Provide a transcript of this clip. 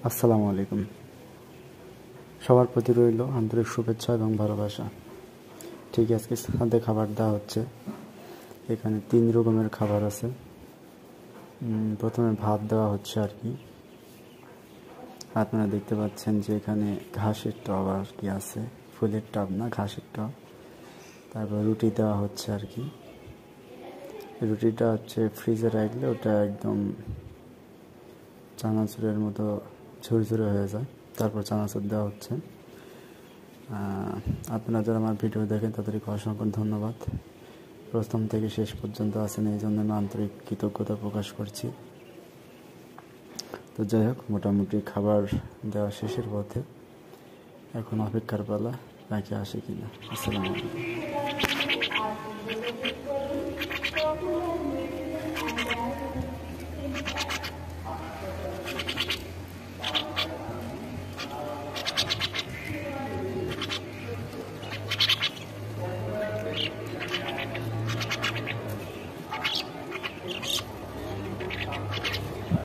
আসসালামু আলাইকুম। সবার প্রতি রইল আন্তরিক শুভেচ্ছা এবং ভালোবাসা। ঠিক আজকে সাথে খাবার দেওয়া হচ্ছে। এখানে 3 রকমের খাবার আছে। প্রথমে ভাত দেওয়া হচ্ছে আর কি। আপনারা দেখতে পাচ্ছেন যে এখানে ঘাসের টব আর কি আছে, ফুলের টব না, ঘাসের টব। তারপর রুটি দেওয়া হচ্ছে আর কি। রুটিটা হচ্ছে ফ্রিজে রাখলে ওটা একদম চানাচুরের মতো ঝুরঝুরে হয়ে যায়। তারপর চানাচুর দেওয়া হচ্ছে। আপনারা যারা আমার ভিডিও দেখেন তাদেরকে অসংখ্য ধন্যবাদ। প্রথম থেকে শেষ পর্যন্ত আছেন, এই জন্য আমি আন্তরিক কৃতজ্ঞতা প্রকাশ করছি। তো যাই হোক, মোটামুটি খাবার দেওয়া শেষের পথে, এখন অপেক্ষার পালা নাকি আসে কিনা। আসসালামু আলাইকুম।